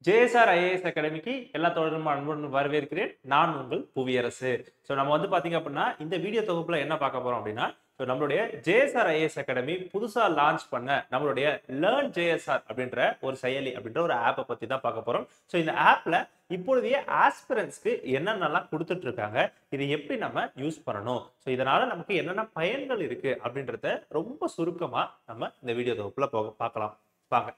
JSR IAS அகாடமிக்கு எல்லா தோழர்களும் அன்புடன் வரவேற்கிறேன். நான் உங்கள் புவியரசு. நம்ம வந்து பாத்தீங்க அப்படின்னா இந்த வீடியோ தொகுப்புல என்ன பார்க்க போறோம் அப்படின்னா நம்மளுடைய ஜேஎஸ்ஆர் ஐஏஎஸ் அகாடமி புதுசா லான்ச் பண்ண நம்மளுடைய லேர்ன் ஜேஎஸ்ஆர் அப்படின்ற ஒரு செயலி அப்படின்ற ஒரு ஆப்பை பத்தி தான் பார்க்க போறோம். இந்த ஆப்ல இப்பொழுதைய ஆஸ்பிரன்ஸ்க்கு என்னென்னலாம் கொடுத்துட்டு இருக்காங்க, இதை எப்படி நம்ம யூஸ் பண்ணணும், இதனால நமக்கு என்னென்ன பயன்கள் இருக்கு அப்படின்றத ரொம்ப சுருக்கமா நம்ம இந்த வீடியோ தொகுப்புல பார்க்கலாம் வாங்க.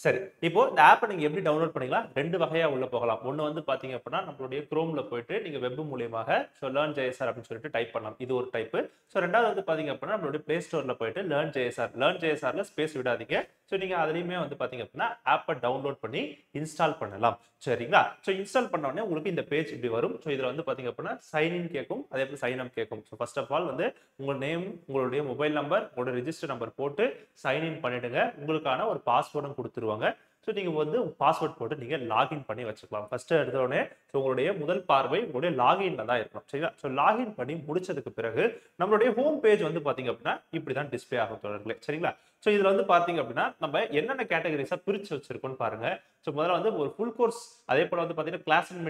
சரி, இப்போ இந்த ஆப்பை நீங்க எப்படி டவுன்லோட் பண்ணிக்கலாம்? ரெண்டு வகையா உள்ள போகலாம். ஒன்னு வந்து பாத்தீங்க அப்படின்னா நம்மளுடைய குரோம்ல போயிட்டு நீங்க வெப் மூலியமாக லேர்ன் ஜேஎஸ்ஆர் அப்படின்னு சொல்லிட்டு டைப் பண்ணலாம். இது ஒரு டைப். ரெண்டாவது வந்து பாத்தீங்க அப்படின்னா நம்மளுடைய பிளே ஸ்டோர்ல போயிட்டு லேர்ன் ஜேஎஸ்ஆர்ல ஸ்பேஸ் விடாதீங்க. நீங்க அதுலயுமே வந்து பாத்தீங்க அப்படின்னா ஆப்பை டவுன்லோட் பண்ணி இன்ஸ்டால் பண்ணலாம். சரிங்களா? இன்ஸ்டால் பண்ண உடனே உங்களுக்கு இந்த பேஜ் இப்படி வரும். இதுல வந்து பாத்தீங்க அப்படின்னா சைன் இன் கேட்கும், அதே போல சைன் அப் கேட்கும். ஃபர்ஸ்ட் ஆஃப் ஆல் வந்து உங்க நேம், உங்களுடைய மொபைல் நம்பர், உங்களோட ரிஜிஸ்டர் நம்பர் போட்டு சைன் இன் பண்ணிடுங்க. உங்களுக்கான ஒரு பாஸ்வேர்டும் கொடுத்துருவாங்க. நீங்க வந்து பாஸ்வேர்ட் போட்டு நீங்க லாகின் பண்ணி வச்சுக்கலாம். ஃபர்ஸ்ட் எடுத்த உடனே உங்களுடைய முதல் பார்வை உங்களுடைய லாகின்ல தான் இருக்கணும். சரிங்களா? லாகின் பண்ணி முடிச்சதுக்கு பிறகு நம்மளுடைய ஹோம் பேஜ் வந்து பாத்தீங்க அப்படின்னா இப்படிதான் டிஸ்பிளே ஆகும் தோழர்களே. சரிங்களா? இதுல வந்து பாத்தீங்க அப்படின்னா நம்ம என்னென்ன கேட்டகரிஸா பிரிச்சு வச்சிருக்கோம்னு பாருங்க. முதல்ல வந்து ஒரு ஃபுல் கோர்ஸ், அதே போல வந்து பாத்தீங்கன்னா class and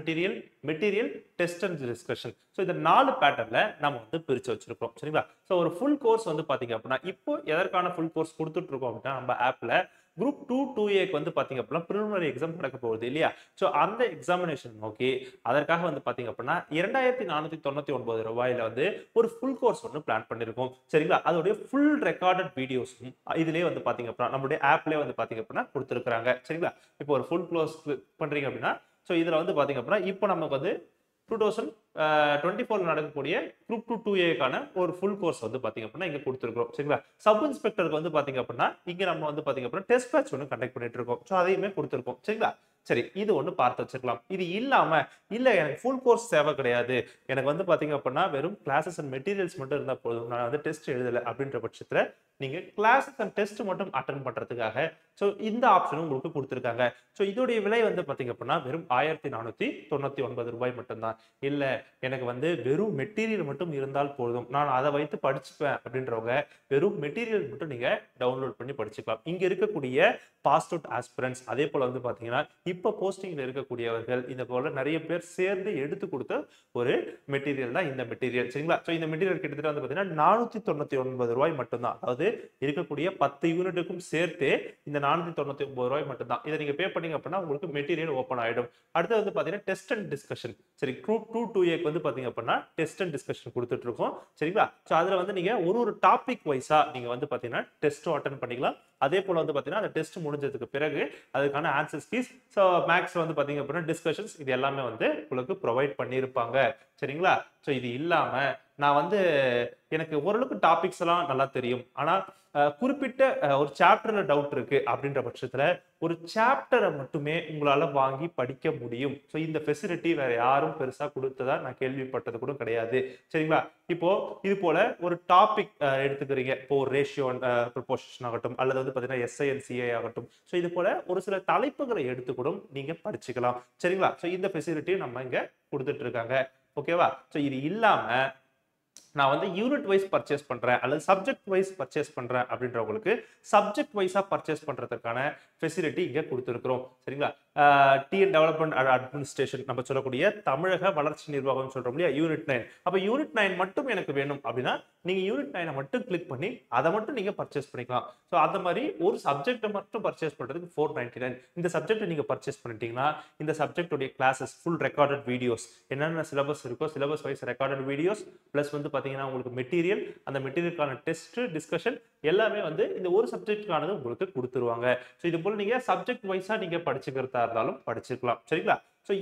material, test and discussion. இந்த 4 பேட்டர்ன்ல நம்ம வந்து பிரிச்சு வச்சிருக்கோம். சரிங்களா? ஒரு ஃபுல் கோர்ஸ் வந்து பாத்தீங்க அப்படின்னா இப்போ எதற்கான ஃபுல் கோர்ஸ் கொடுத்துட்டு இருக்கோம் அப்படின்னா நம்ம ஆப்ல குரூப் 2 2A வந்து பாத்தீங்க அப்படின்னா பிரிலிமினரி எக்ஸாம் நடக்க போகுது இல்லையா? அந்த எக்ஸாமினேஷன் நோக்கி அதற்காக வந்து பாத்தீங்க அப்படின்னா 2499 ரூபாயில வந்து ஒரு ஃபுல் கோர்ஸ் ஒன்று பிளான் பண்ணிருக்கோம். சரிங்களா? அதோட ஃபுல் ரெக்கார்டட் வீடியோஸும் இதுலயே வந்து பாத்தீங்க அப்படின்னா நம்மளுடைய ஆப்லயே வந்து பாத்தீங்க அப்படின்னா கொடுத்துருக்காங்க. சரிங்களா? இப்போ ஒரு ஃபுல் கோர்ஸ் பண்றீங்க அப்படின்னா இதுல வந்து பாத்தீங்க அப்படின்னா இப்போ நமக்கு வந்து 2024 நடக்கக்கூடிய குரூப் 2 2A ஒரு ஃபுல் கோர்ஸ் வந்து பாத்தீங்க அப்படின்னா இங்க கொடுத்துருக்கோம். சரிங்களா? சப் இன்ஸ்பெக்டருக்கு வந்து பாத்தீங்க அப்படின்னா இங்க நம்ம வந்து பாத்தீங்க அப்படின்னா டெஸ்ட் பேட்ச் ஒன்று கண்டக்ட் பண்ணிட்டு இருக்கோம். அதையுமே கொடுத்துருக்கோம். சரிங்களா? சரி, இது ஒண்ணு பார்த்து வச்சுக்கலாம். இது இல்லாம இல்ல எனக்கு ஃபுல் கோர்ஸ் தேவை கிடையாது, எனக்கு வந்து பாத்தீங்க அப்படின்னா வெறும் கிளாஸஸ் அண்ட் மெட்டீரியல்ஸ் மட்டும் இருந்தா போதும், நான் வந்து டெஸ்ட் எழுதல அப்படின்ற பட்சத்துல நீங்க கிளாஸஸ் அண்ட் டெஸ்ட் மட்டும் அட்டெண்ட் பண்றதுக்காக இந்த ஆப்ஷனும் உங்களுக்கு கொடுத்துருக்காங்க. இதோடைய விலை வந்து பாத்தீங்க அப்படின்னா வெறும் 1499 ரூபாய் மட்டும்தான். இல்ல எனக்கு வந்து வெறும் மெட்டீரியல் மட்டும் இருந்தால் போதும், நான் அதை வைத்து படிச்சுப்பேன் அப்படின்றவங்க வெறும் மெட்டீரியல் மட்டும் நீங்க டவுன்லோட் பண்ணி படிச்சுக்கலாம். இங்க இருக்கக்கூடிய பாஸ்ட் அவுட் ஆஸ்பிரன்ட்ஸ், அதே போல வந்து பாத்தீங்கன்னா இப்ப போஸ்டிங்ல இருக்கக்கூடியவர்கள், இந்த போல நிறைய பேர் சேர்ந்து எடுத்து கொடுத்த ஒரு மெட்டீரியல் தான் இந்த மெட்டீரியல். சரிங்களா? இந்த மெட்டீரியல் கிட்டத்தட்ட வந்து பாத்தீங்கன்னா 499 ரூபாய் மட்டும்தான். அதாவது இருக்கக்கூடிய 10 யூனிட்டுக்கும் சேர்த்து இந்த 499 ரூபாய் மட்டும்தான். இதை நீங்க பே பண்ணீங்க அப்படின்னா உங்களுக்கு மெட்டீரியல் ஓபன் ஆயிடும். அடுத்து வந்து பாத்தீங்கன்னா டெஸ்ட் அண்ட் டிஸ்கஷன். சரி, குரூப் 2 2A வந்து பாத்தீங்க அப்படின்னா டெஸ்ட் அண்ட் டிஸ்கஷன் கொடுத்துட்டு இருக்கோம். சரிங்களா? அதுல வந்து நீங்க ஒரு டாபிக் வைஸா நீங்க வந்து பாத்தீங்கன்னா டெஸ்ட் அட்டெண்ட் பண்ணிக்கலாம். அதே போல வந்து பாத்தீங்கன்னா அந்த டெஸ்ட் முடிஞ்சதுக்கு பிறகு அதுக்கான ஆன்சர் கீஸ், மேக்ஸ் வந்து பாத்தீங்க அப்படின்னா டிஸ்கஷன்ஸ், இது எல்லாமே வந்து உங்களுக்கு ப்ரொவைட் பண்ணியிருப்பாங்க. சரிங்களா? இது இல்லாம நான் வந்து எனக்கு ஓரளவுக்கு டாபிக்ஸ் எல்லாம் நல்லா தெரியும், ஆனா குறிப்பிட்ட ஒரு சாப்டர்ல டவுட் இருக்கு அப்படின்ற பட்சத்துல ஒரு சாப்டரை மட்டுமே உங்களால வாங்கி படிக்க முடியும். இந்த ஃபெசிலிட்டி வேற யாரும் பெருசா கொடுத்ததா நான் கேள்விப்பட்டது கூட கிடையாது. சரிங்களா? இப்போ இது போல ஒரு டாபிக் எடுத்துக்கிறீங்க, இப்போ ஒரு ரேஷியோ ப்ரொபோர்ஷன் ஆகட்டும், அல்லது வந்து பாத்தீங்கன்னா SI and CI ஆகட்டும், இது போல ஒரு சில தலைப்புகளை எடுத்து கூட நீங்க படிச்சுக்கலாம். சரிங்களா? இந்த ஃபெசிலிட்டி நம்ம இங்க கொடுத்துட்டு இருக்காங்க. ஓகேவா? இது இல்லாம நான் வந்து யூனிட் வைஸ் பர்ச்சேஸ் பண்றேன் அல்லது சப்ஜெக்ட் வைஸ் பர்ச்சேஸ் பண்றேன் அப்படின்றவங்களுக்கு சப்ஜெக்ட் வைஸா பர்ச்சேஸ் பண்றதுக்கான ஃபெசிலிட்டி இங்க கொடுத்துருக்கிறோம். சரிங்களா? டிஎன் டெவலப்மெண்ட் அட்மினிஸ்ட்ரேஷன் நம்ம சொல்லக்கூடிய தமிழக வளர்ச்சி நிர்வாகம் சொல்றோம் இல்லையா, யூனிட் 9. அப்ப யூனிட் 9 மட்டும் எனக்கு வேணும் அப்படின்னா நீங்க யூனிட் 9 மட்டும் கிளிக் பண்ணி அதை மட்டும் நீங்க பர்ச்சேஸ் பண்ணிக்கலாம். அந்த மாதிரி ஒரு சப்ஜெக்ட் மட்டும் பர்ச்சேஸ் பண்றதுக்கு 499. இந்த சப்ஜெக்ட் நீங்க பர்ச்சேஸ் பண்ணிட்டீங்கன்னா இந்த சப்ஜெக்ட் உடைய கிளாஸஸ் ஃபுல் ரெக்கார்டட் வீடியோஸ், என்னென்ன சிலபஸ் இருக்கோ syllabus wise recorded videos plus வந்து பாத்தீங்கன்னா உங்களுக்கு மெட்டீரியல், அந்த மெட்டீரியலுக்கான டெஸ்ட் டிஸ்கஷன் எல்லாமே வந்து இந்த ஒரு சப்ஜெக்ட்டுக்கானது உங்களுக்கு கொடுத்துருவாங்க. இது போல நீங்க சப்ஜெக்ட் வைஸா நீங்க படிச்சுக்கிறதா இருந்தாலும் படிச்சுக்கலாம். சரிங்களா?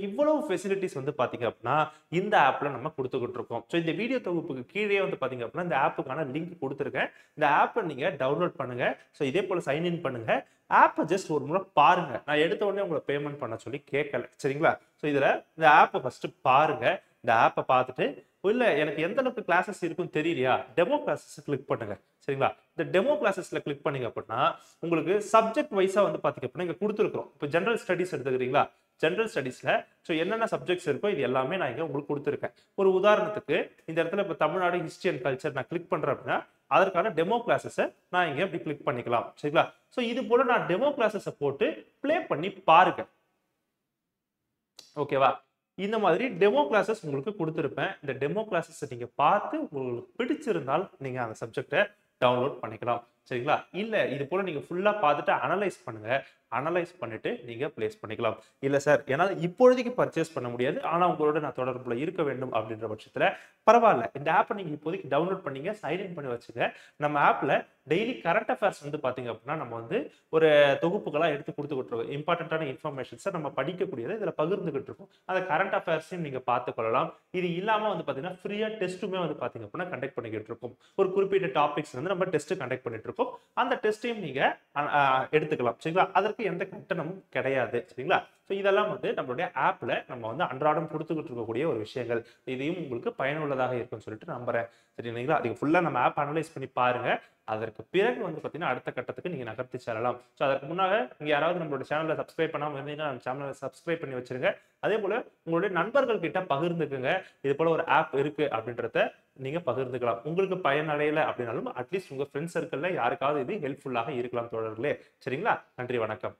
இவ்வளவு ஃபெசிலிட்டிஸ் வந்து பாத்தீங்க அப்படின்னா இந்த ஆப்ல நம்ம கொடுத்துக்கிட்டு இருக்கோம். இந்த வீடியோ தொகுப்புக்கு கீழே வந்து பாத்தீங்க அப்படின்னா இந்த ஆப்புக்கான லிங்க் கொடுத்துருக்கேன். இந்த ஆப்பை நீங்க டவுன்லோட் பண்ணுங்க. இதே போல சைன் இன் பண்ணுங்க. ஆப்பை ஜஸ்ட் ஒரு முறை பாருங்க. நான் எடுத்த உடனே உங்களை பேமெண்ட் பண்ண சொல்லி கேட்கல. சரிங்களா? இதுல இந்த ஆப்பை ஃபர்ஸ்ட் பாருங்க. இந்த ஆப்பை பார்த்துட்டு இல்ல எனக்கு எந்த அளவுக்கு கிளாஸஸ் இருக்கும் தெரியலையா, டெமோ கிளாஸஸ் கிளிக் பண்ணுங்க. சரிங்களா? இந்த டெமோ கிளாஸஸ்ல கிளிக் பண்ணீங்க அப்படின்னா உங்களுக்கு சப்ஜெக்ட் வைஸா வந்து பாத்தீங்க அப்படின்னா இங்க கொடுத்துருக்கோம். இப்போ ஜெனரல் ஸ்டடிஸ் எடுத்துக்கிறீங்களா, ஜெனரல் ஸ்டடிஸ்ல என்னென்ன சப்ஜெக்ட்ஸ் இருக்கோ இது எல்லாமே நான் இங்க உங்களுக்கு கொடுத்துருக்கேன். ஒரு உதாரணத்துக்கு இந்த இடத்துல இப்போ தமிழ்நாடு ஹிஸ்டரி அண்ட் கல்ச்சர் நான் கிளிக் பண்றேன் அப்படின்னா அதற்கான டெமோ கிளாஸஸை நான் இங்க அப்படி கிளிக் பண்ணிக்கலாம். சரிங்களா? இது போல நான் டெமோ கிளாஸஸை போட்டு ப்ளே பண்ணி பாருங்க. ஓகேவா? இந்த மாதிரி டெமோ கிளாஸஸ் உங்களுக்கு குடுத்திருப்பேன். இந்த டெமோ கிளாஸஸ நீங்க பார்த்து உங்களுக்கு பிடிச்சிருந்தால் நீங்க அந்த சப்ஜெக்ட்ட டவுன்லோட் பண்ணிக்கலாம். சரிங்களா? இல்ல இது போல நீங்க ஃபுல்லா பார்த்துட்டு அனலைஸ் பண்ணுங்க. அனலைஸ் பண்ணிட்டு நீங்க பிளேஸ் பண்ணிக்கலாம். இல்ல சார் என்னால இப்பொழுதைக்கு பர்ச்சேஸ் பண்ண முடியாது. ஆனா உங்களோட நான் தொடர்புல இருக்க வேண்டும் அப்படின்ற பட்சத்துல பரவால்ல. இந்த ஆப்ப நீங்க இப்போதைக்கு டவுன்லோட் பண்ணீங்க. சைன் இன் பண்ணி வச்சுங்க. நம்ம ஆப்ல டெய்லி கரண்ட் அஃபேர்ஸ் வந்து பார்த்தீங்க அப்படின்னா, நம்ம வந்து ஒரு தொகுப்புகளா எடுத்து குடுத்துக்கிட்டு இருக்கோம். இம்பார்ட்டன்ட்டான இன்ஃபர்மேஷன்ஸ நம்ம படிக்கக்கூடியத இதுல பகிர்ந்துகிட்டு இருக்கோம். அந்த கரண்ட் அஃபேர்ஸையும் நீங்க பார்த்துக் கொள்ளலாம். இது இல்லாம வந்து பார்த்தீங்கன்னா, ஃப்ரீயா டெஸ்ட்டுமே வந்து பார்த்தீங்க அப்படின்னா கண்டக்ட் பண்ணிக்கிட்டு இருக்கோம். ஒரு குறிப்பிட்ட டாபிக்ஸ் வந்து நம்ம டெஸ்ட் கண்டக்ட் பண்ணிட்டு இருக்கோம். அந்த டெஸ்ட்டையும் நீங்க அ அ எடுத்துக்கலாம். சரிங்களா? அதற்கு எந்த கட்டணமும் கிடையாது. சரிங்களா? ஸோ இதெல்லாம் வந்து நம்மளுடைய ஆப்ல நம்ம வந்து அன்றாடம் குடுத்துக்கிட்டு இருக்கக்கூடிய ஒரு விஷயங்கள். இதையும் உங்களுக்கு பயனுள்ளதாக இருக்கும்னு சொல்லிட்டு நம்புறேன். சரிங்களா? நீங்க ஃபுல்லா நம்ம ஆப் அனலைஸ் பண்ணி பாருங்க. அதற்கு பிறகு வந்து பார்த்தீங்கன்னா, அடுத்த கட்டத்துக்கு நீங்க நகர்த்தி செல்லலாம். ஸோ அதற்கு முன்னாக நீங்க யாராவது நம்மளோட சேனல சப்ஸ்கிரைப் பண்ணாம இருந்தீங்கன்னா, நம்ம சேனல சப்ஸ்கிரைப் பண்ணி வச்சுருங்க. அதேபோல உங்களுடைய நண்பர்கள் கிட்ட பகிர்ந்துக்குங்க. இது போல ஒரு ஆப் இருக்கு அப்படின்றத நீங்க பகிர்ந்துக்கலாம். உங்களுக்கு பயனடையல அப்படின்னாலும், அட்லீஸ்ட் உங்க ஃப்ரெண்ட்ஸ் சர்க்கிள்ல யாருக்காவது இது ஹெல்ப்ஃபுல்லாக இருக்கலாம் தோழர்களே. சரிங்களா? நன்றி, வணக்கம்.